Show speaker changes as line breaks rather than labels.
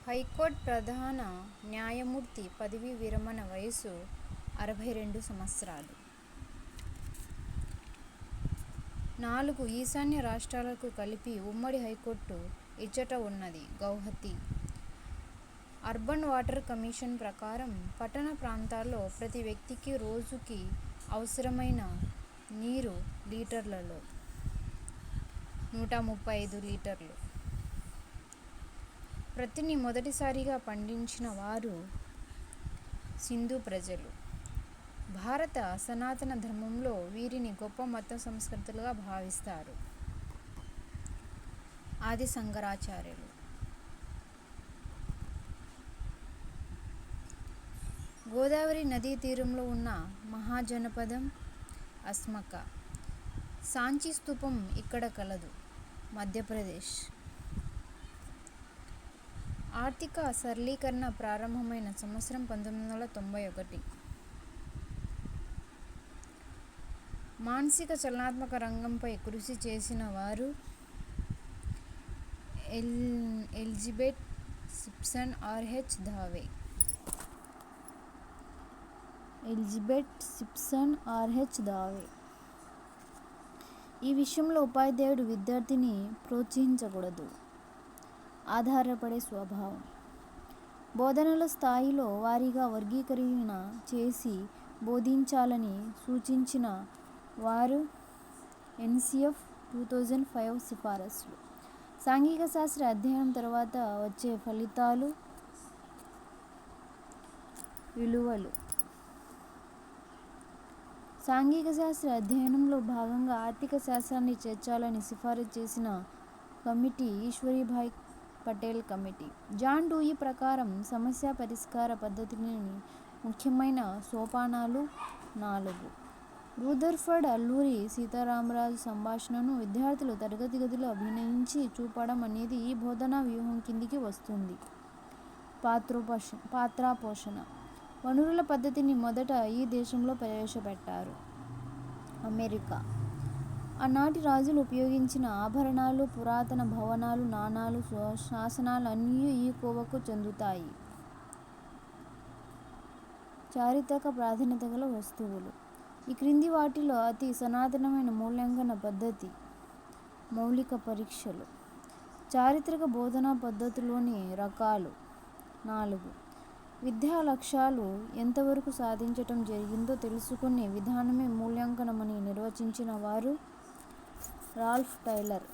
High court ప్రధాన న్యాయమూర్తి పదవీ విరమణ వయసు 62 సంవత్సరాలు. 4 ఈశాన్య రాష్ట్రాలకు కలిపి ఉమ్మడి హైకోర్టు ఇచ్చట ఉన్నది. గౌహతి అర్బన్ వాటర్ కమిషన్ ప్రకారం పట్టణ ప్రాంతాల్లో ప్రతి వ్యక్తికి రోజుకి అవసరమైన నీరు లీటర్లలో 135 లీటర్లు. ప్రత్తిని మొదటిసారిగా పండించిన వారు సింధు ప్రజలు. భారత సనాతన ధర్మంలో వీరిని గొప్ప మత సంస్కృతులుగా భావిస్తారు. ఆది శంకరాచార్యులు. గోదావరి నదీ తీరంలో ఉన్న మహాజనపదం అస్మక. సాంచి స్తూపం ఇక్కడ కలదు. మధ్యప్రదేశ్. ఆర్థిక సరళీకరణ ప్రారంభమైన సంవత్సరం 1991. మానసిక చలనాత్మక రంగంపై కృషి చేసిన వారు ఎలిజబెత్ సింప్సన్, ఆర్.హెచ్. దావే. ఈ విషయంలో ఉపాధ్యాయుడు విద్యార్థిని ప్రోత్సహించకూడదు. ఆధారపడే స్వభావం. బోధనల స్థాయిలో వారీగా వర్గీకరణ చేసి బోధించాలని సూచించిన వారు ఎన్సిఎఫ్ 2005 సిఫారసులు. సాంఘిక శాస్త్ర అధ్యయనం తర్వాత వచ్చే ఫలితాలు, విలువలు. సాంఘిక శాస్త్ర అధ్యయనంలో భాగంగా ఆర్థిక శాస్త్రాన్ని చేర్చాలని సిఫారసు చేసిన committee Ishwarbhai Patel committee. John Dewey ప్రకారం సమస్య పరిష్కార పద్ధతిలోని ముఖ్యమైన సోపానాలు 4. రూదర్ఫర్డ్ అల్లూరి సీతారామరాజు సంభాషణను విద్యార్థులు తరగతి గదిలో అభినయించి చూపడం అనేది ఈ బోధనా వ్యూహం కిందికి వస్తుంది. పాత్రపోషణ. వనరుల పద్ధతిని మొదట ఈ దేశంలో ప్రవేశపెట్టారు. అమెరికా. ఆనాటి రాజులు ఉపయోగించిన ఆభరణాలు, పురాతన భవనాలు, నాణాలు, శాసనాలు అన్నీ ఈ కోవకు చెందుతాయి. చారిత్రక ప్రాధాన్యత గల వస్తువులు. ఈ క్రింది వాటిలో అతి సనాతనమైన మూల్యాంకన పద్ధతి మౌలిక పరీక్షలు. చారిత్రక బోధనా పద్ధతిలోని రకాలు 4. విద్యా లక్ష్యాలు ఎంతవరకు సాధించటం జరిగిందో తెలుసుకునే విధానమే మూల్యాంకనమని నిర్వచించిన వారు రాల్ఫ్ టైలర్.